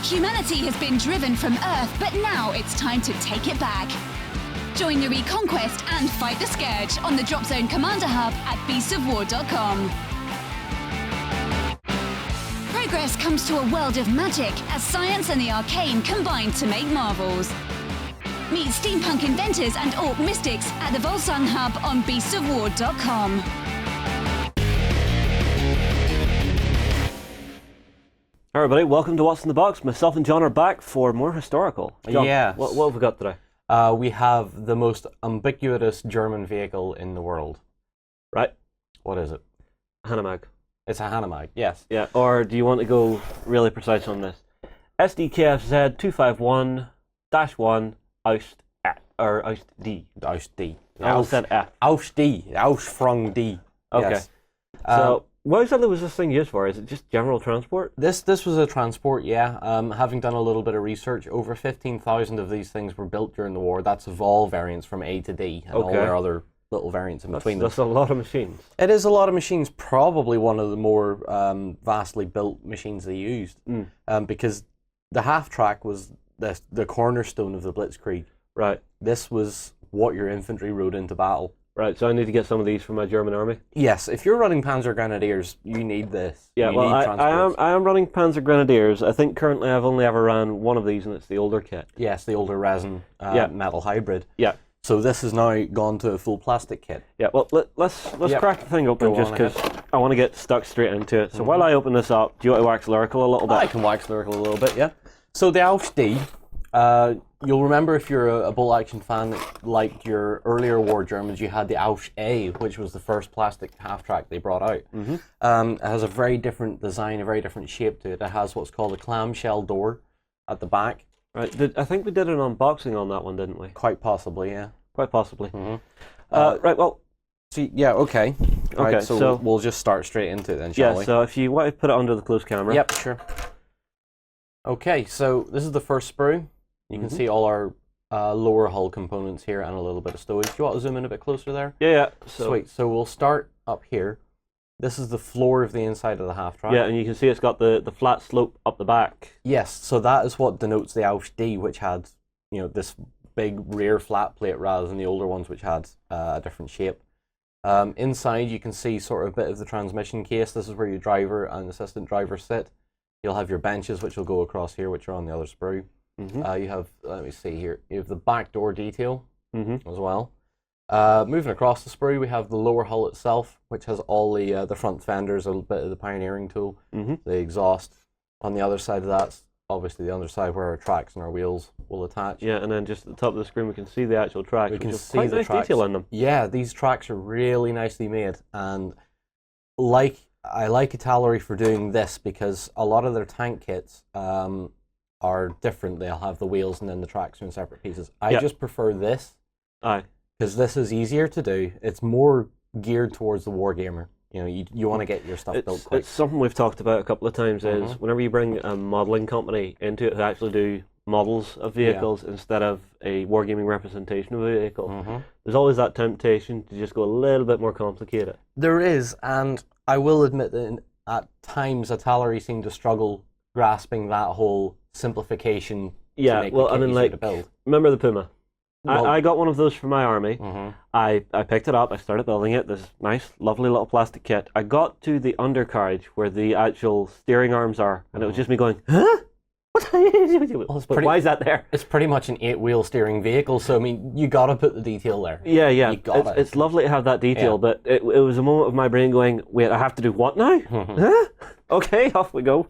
Humanity has been driven from Earth, but now it's time to take it back. Join the reconquest and fight the scourge on the Drop Zone Commander Hub at beastsofwar.com. Progress comes to a world of magic as science and the arcane combine to make marvels. Meet steampunk inventors and orc mystics at the Volsung Hub on beastsofwar.com. Hi everybody, welcome to What's in the Box. Myself and John are back for more historical. John, yes. What have we got today? We have the most ubiquitous German vehicle in the world. Right. What is it? Hanomag. It's a Hanomag, yes. Yeah, or do you want to go really precise on this? SDKFZ 251-1 Oust D. Oust D. I almost said F. Oust D. Ausfrung D. Okay. Yes. So, what exactly was this thing used for? Is it just general transport? This was a transport, yeah. Having done a little bit of research, over 15,000 of these things were built during the war. That's of all variants from A to D and all their other little variants in between them. That's a lot of machines. It is a lot of machines, probably one of the more vastly built machines they used. Because the half-track was the cornerstone of the Blitzkrieg. Right. This was what your infantry rode into battle. Right, so I need to get some of these for my German army? Yes, if you're running Panzer Grenadiers, you need this. Yeah, you well, need I am running Panzer Grenadiers. I think currently I've only ever ran one of these, and it's the older kit. Yes, the older resin metal hybrid. Yeah. So this has now gone to a full plastic kit. Yeah, well, let's crack the thing open just because I want to get stuck straight into it. So while I open this up, do you want to wax lyrical a little bit? I can wax lyrical a little bit, yeah. So the Oust D, you'll remember if you're a bolt action fan, like your earlier war Germans, you had the Oust A, which was the first plastic half-track they brought out. It has a very different design, a very different shape to it. It has what's called a clamshell door at the back. Right, I think we did an unboxing on that one, didn't we? Quite possibly, yeah. Quite possibly. Right, well... See, yeah, okay. Okay, so we'll just start straight into it then, shall we? Yeah, so if you want to put it under the closed camera. Yep, sure. Okay, so this is the first sprue. You can see all our lower hull components here and a little bit of stowage. Do you want to zoom in a bit closer there? Yeah. Sweet, so we'll start up here. This is the floor of the inside of the half-track. Yeah, and you can see it's got the flat slope up the back. Yes, so that is what denotes the Oust D, which had, you know, this big rear flat plate rather than the older ones which had a different shape. Inside you can see sort of a bit of the transmission case. This is where your driver and assistant driver sit. You'll have your benches which will go across here, which are on the other sprue. You have, let me see here, you have the back door detail as well. Moving across the sprue, we have the lower hull itself, which has all the front fenders, a little bit of the pioneering tool, the exhaust. On the other side of that, obviously the underside where our tracks and our wheels will attach. Yeah, and then just at the top of the screen we can see the actual tracks. We can see quite the nice tracks. detail in them. Yeah, these tracks are really nicely made, and I like Italeri for doing this because a lot of their tank kits are different. They'll have the wheels and then the tracks are in separate pieces. I just prefer this. Aye. Because this is easier to do. It's more geared towards the wargamer. You know, you want to get your stuff built quick. It's something we've talked about a couple of times is whenever you bring a modelling company into it to actually do models of vehicles instead of a wargaming representation of a vehicle, there's always that temptation to just go a little bit more complicated. There is, and I will admit that at times Italeri seemed to struggle grasping that whole simplification to make the kit easier to build. Remember the Puma? Well, I got one of those for my army. I picked it up, I started building it, this nice, lovely little plastic kit. I got to the undercarriage where the actual steering arms are, and it was just me going, huh? Why is that there? It's pretty much an 8-wheel steering vehicle, so I mean, you gotta put the detail there. Yeah. You gotta. It's lovely to have that detail, but it was a moment of my brain going, wait, I have to do what now? Huh? Okay, off we go.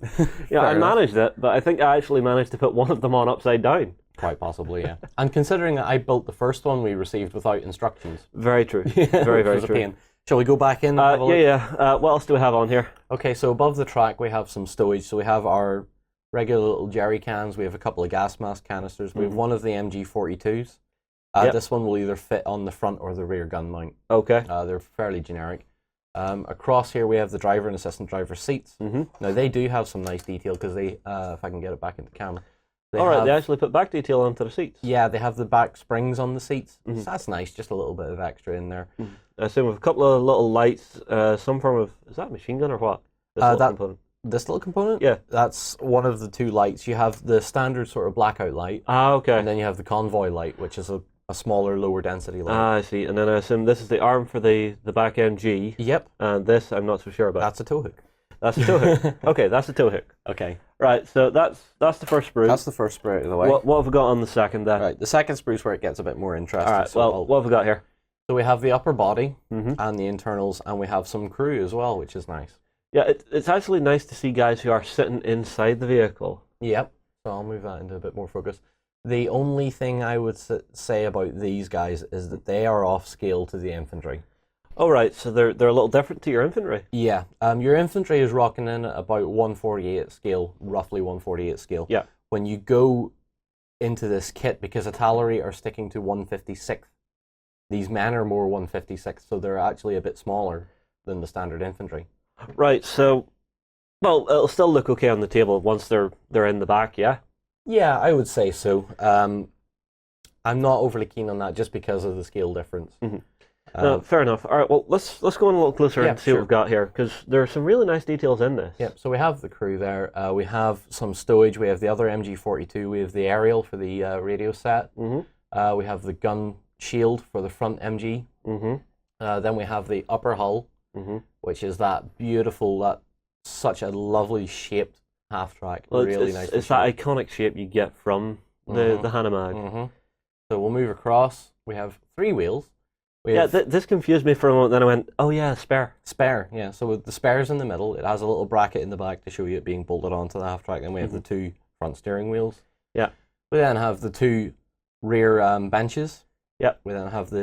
Yeah, I managed it, but I think I actually managed to put one of them on upside down. Quite possibly, yeah. And considering that I built the first one we received without instructions. Very true. Very true. Pain. Shall we go back in? What else do we have on here? Okay, so above the track we have some stowage. So we have our regular little jerry cans. We have a couple of gas mask canisters. We have one of the MG42s. This one will either fit on the front or the rear gun mount. Okay. They're fairly generic. Across here we have the driver and assistant driver seats. Now they do have some nice detail because they, if I can get it back into camera, they actually put back detail onto the seats. Yeah, they have the back springs on the seats. So that's nice, just a little bit of extra in there. I assume with a couple of little lights, some form of, is that a machine gun or what? This little component? Yeah. That's one of the two lights. You have the standard sort of blackout light, Ah, okay. and then you have the convoy light, which is a smaller, lower density light. Ah, I see. And then I assume this is the arm for the back MG. Yep. And this, I'm not so sure about. That's a tow hook. That's a tow hook. Okay, that's a tow hook. Okay. Right, so that's the first spruce. That's the first spruce of the way. What have we got on the second then? Right, the second spruce where it gets a bit more interesting. All right, so well, what have we got here? So we have the upper body Mhm. and the internals, and we have some crew as well, which is nice. Yeah, it's actually nice to see guys who are sitting inside the vehicle. Yep. So I'll move that into a bit more focus. The only thing I would say about these guys is that they are off scale to the infantry. Oh, right, so they're a little different to your infantry. Yeah. Your infantry is rocking in at about 148 scale, roughly 148 scale. Yeah. When you go into this kit, because artillery are sticking to 156, these men are more 156, so they're actually a bit smaller than the standard infantry. Right, so, well, it'll still look okay on the table once they're in the back, yeah? Yeah, I would say so. I'm not overly keen on that just because of the scale difference. Mhm. No, fair enough. All right, well, let's go in a little closer Yeah, and see what we've got here, because there are some really nice details in this. Yep, so we have the crew there. We have some stowage. We have the other MG42. We have the aerial for the radio set. Mm-hmm. We have the gun shield for the front MG. Mm-hmm. Then we have the upper hull, Mm-hmm. which is that beautiful, such a lovely shaped half-track. Well, really it's, nice. it's that iconic shape you get from the Hanomag. So we'll move across. We have 3 wheels. We Yeah, have this confused me for a moment, then I went, oh yeah, spare. spare, yeah. So with the spares in the middle, it has a little bracket in the back to show you it being bolted onto the half-track. Then we have the 2 front steering wheels. Yeah. We then have the 2 rear benches. Yep. We then have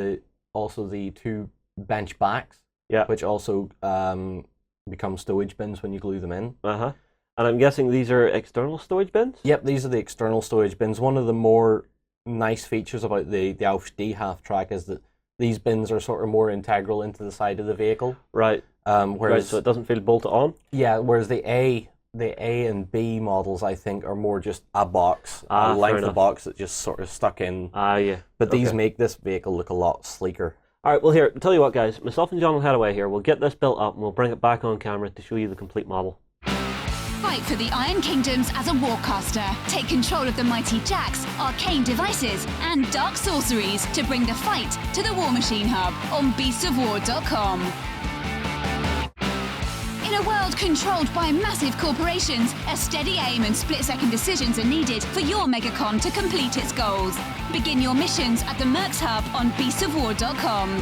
also the 2 bench backs. Yeah. Which also become stowage bins when you glue them in. Uh-huh. And I'm guessing these are external storage bins? Yep, these are the external storage bins. One of the more nice features about the Alf D half-track is that these bins are sort of more integral into the side of the vehicle. Right. Whereas, Right, so it doesn't feel bolted on? yeah, whereas the A and B models, I think, are more just a box, a fair length enough. of box that just sort of stuck in. Ah, yeah. But these Okay. make this vehicle look a lot sleeker. All right, well, here, tell you what, guys. Myself and John will head away here. We'll get this built up and we'll bring it back on camera to show you the complete model. Fight for the Iron Kingdoms as a warcaster. Take control of the mighty jacks, arcane devices, and dark sorceries to bring the fight to the War Machine Hub on beastsofwar.com. In a world controlled by massive corporations, a steady aim and split-second decisions are needed for your megacon to complete its goals. Begin your missions at the Mercs Hub on beastsofwar.com.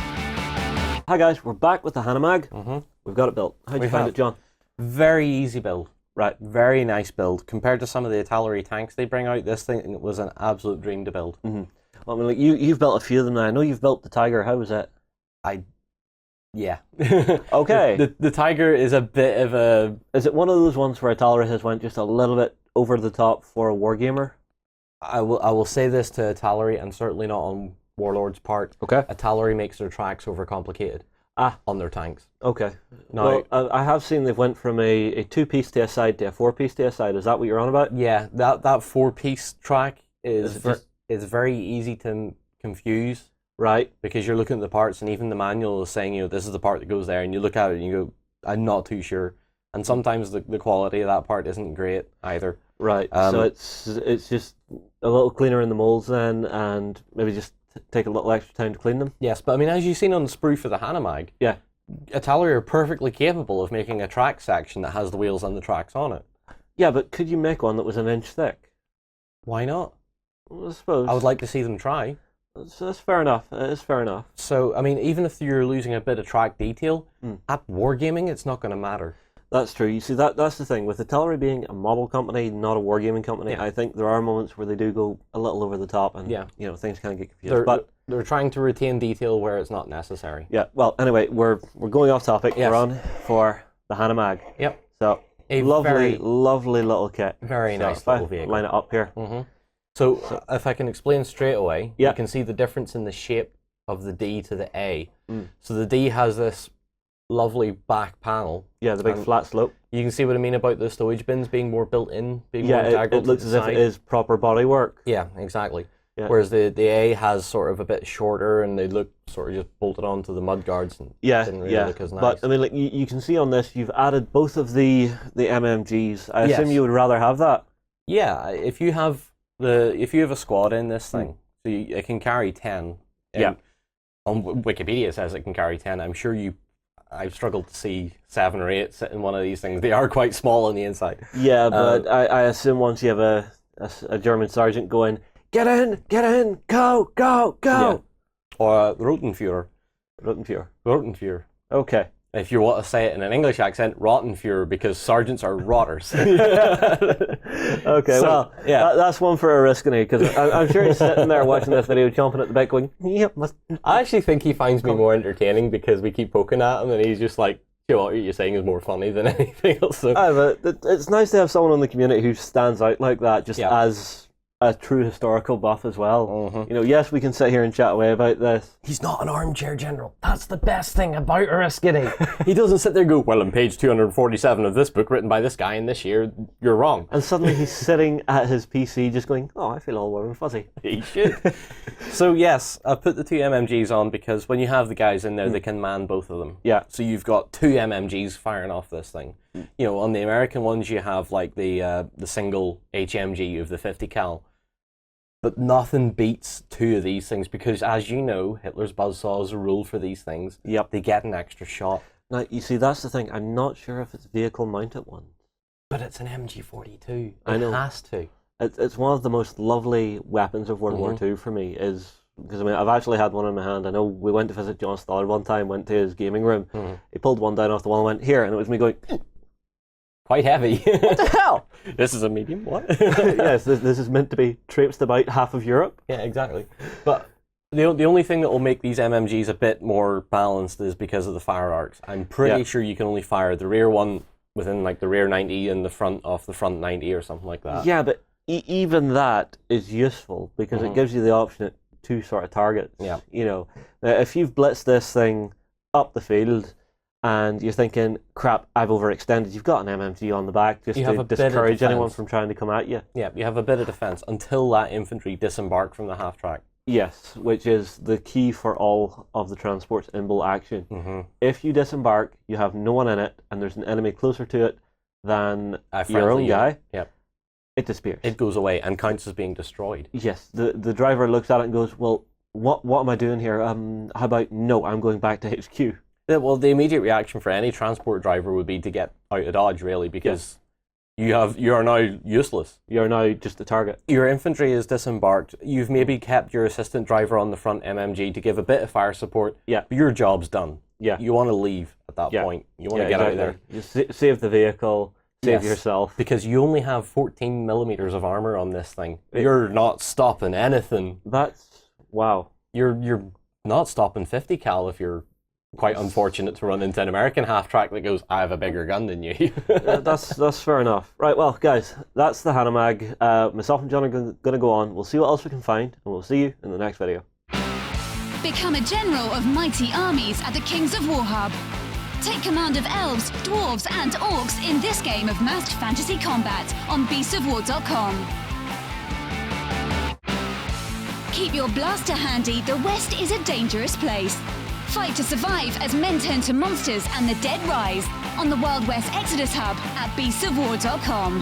Hi, guys. We're back with the Hanomag. We've got it built. How'd you find it, John? Very easy build. Right. Very nice build. Compared to some of the artillery tanks they bring out, this thing was an absolute dream to build. Well, I mean, like, you've built a few of them now. I know you've built the Tiger. How was it? Yeah. Okay. The Tiger is a bit of a... Is it one of those ones where artillery has went just a little bit over the top for a wargamer? I will say this to artillery, and certainly not on Warlord's part. Okay. Artillery makes their tracks overcomplicated. On their tanks. Okay. Now, Well, I have seen they've went from a 2-piece to a side to a 4-piece to a side. Is that what you're on about? yeah, that 4-piece track Is it is very easy to confuse. Right. Because you're looking at the parts, and even the manual is saying, this is the part that goes there, and you look at it and you go, I'm not too sure. And sometimes the quality of that part isn't great either. Right. So it's just a little cleaner in the molds then, and maybe just take a little extra time to clean them. Yes, but I mean, as you've seen on the sprue for the Hanomag, Yeah. artillery are perfectly capable of making a track section that has the wheels and the tracks on it. Yeah, but could you make one that was an inch thick? Why not? Well, I suppose. I would like to see them try. That's fair enough. It's fair enough. So, I mean, even if you're losing a bit of track detail, at wargaming, it's not going to matter. That's true. You see, that's the thing. With artillery being a model company, not a wargaming company, Yeah. I think there are moments where they do go a little over the top and Yeah. things kind of get confused. They're trying to retain detail where it's not necessary. Yeah, well, anyway, we're going off topic. Yes. We're on for the Hanomag. Yep. So, A lovely very- little kit. Very So nice if I little vehicle. line it up here. So, if I can explain straight away, Yeah. you can see the difference in the shape of the D to the A. So the D has this lovely back panel. Yeah, the big And flat slope. You can see what I mean about the stowage bins being more built in, being Yeah, more integral it looks to as the if it side. is proper body work. Yeah, exactly. Yeah. Whereas the A has sort of a bit shorter, and they look sort of just bolted onto the mudguards, and didn't really look as nice. But I mean, like you can see on this, you've added both of the MMGs. I assume you would rather have that. Yeah, if you have a squad in this thing, so it can carry 10. Yeah. On Wikipedia it says it can carry 10. I'm sure I've struggled to see 7 or 8 sit in one of these things. They are quite small on the inside. Yeah, but I assume once you have a German sergeant going, get in, go, go, go. Yeah. Or Rotenführer. Rotenführer. Okay. If you want to say it in an English accent, Rottenführer, because sergeants are rotters. Okay, so, well, that's one for Oriskany, because I'm sure he's sitting there watching this video, chomping at the bit, going, yep. I actually think he finds me more entertaining because we keep poking at him, and he's just like, you know, what you're saying is more funny than anything else. So. But it's nice to have someone in the community who stands out like that, just as a true historical buff as well. You know, yes, we can sit here and chat away about this. He's not an armchair general. That's the best thing about Oriskany. He doesn't sit there and go, well, on page 247 of this book written by this guy in this year, you're wrong. And suddenly he's sitting at his PC just going, oh, I feel all warm and fuzzy. He should. So yes, I've put the 2 MMGs on because when you have the guys in there, they can man both of them. Yeah. So you've got 2 MMGs firing off this thing. You know, on the American ones, you have like the single HMG of the 50 cal. But nothing beats 2 of these things because, as you know, Hitler's buzzsaw is a rule for these things. Yep. They get an extra shot. Now, you see, that's the thing. I'm not sure if it's vehicle-mounted one. But it's an MG42. I know. It has to. It's one of the most lovely weapons of World War II for me, is because I mean, I've actually had one in my hand. I know we went to visit John Stollard one time, went to his gaming room. He pulled one down off the wall and went, here, and it was me going, quite heavy. what the hell? This is a medium, what? Yes, this is meant to be traipsed about half of Europe. Yeah, exactly. But the only thing that will make these MMGs a bit more balanced is because of the fire arcs. I'm pretty sure you can only fire the rear one within like the rear 90 and the front off the front 90 or something like that. Yeah, but even that is useful because it gives you the option at 2 sort of targets. Yeah. You know, if you've blitzed this thing up the field and you're thinking, crap, I've overextended, you've got an MMG on the back just to discourage anyone from trying to come at you. Yeah, you have a bit of defense until that infantry disembark from the half-track. Yes, which is the key for all of the transports in bolt action. If you disembark, you have no one in it, and there's an enemy closer to it than your own guy, it disappears. It goes away and counts as being destroyed. Yes, the driver looks at it and goes, well, what am I doing here? How about, no, I'm going back to HQ. Yeah, well, the immediate reaction for any transport driver would be to get out of Dodge, really, because you are now useless. You're now just a target. Your infantry is disembarked. You've maybe kept your assistant driver on the front MMG to give a bit of fire support. Yeah. But your job's done. Yeah. You want to leave at that point. You want to get out of there. You save the vehicle, save yourself. Because you only have 14 millimeters of armor on this thing. You're not stopping anything. That's, wow. You're not stopping 50 cal if you're quite unfortunate to run into an American half-track that goes, I have a bigger gun than you. That's fair enough. Right, well, guys, that's the Hanomag. Myself and John are going to go on. We'll see what else we can find, and we'll see you in the next video. Become a general of mighty armies at the Kings of War Hub. Take command of elves, dwarves, and orcs in this game of massed fantasy combat on beastsofwar.com. Keep your blaster handy, the West is a dangerous place. Fight to survive as men turn to monsters and the dead rise on the Wild West Exodus Hub at beastsofwar.com.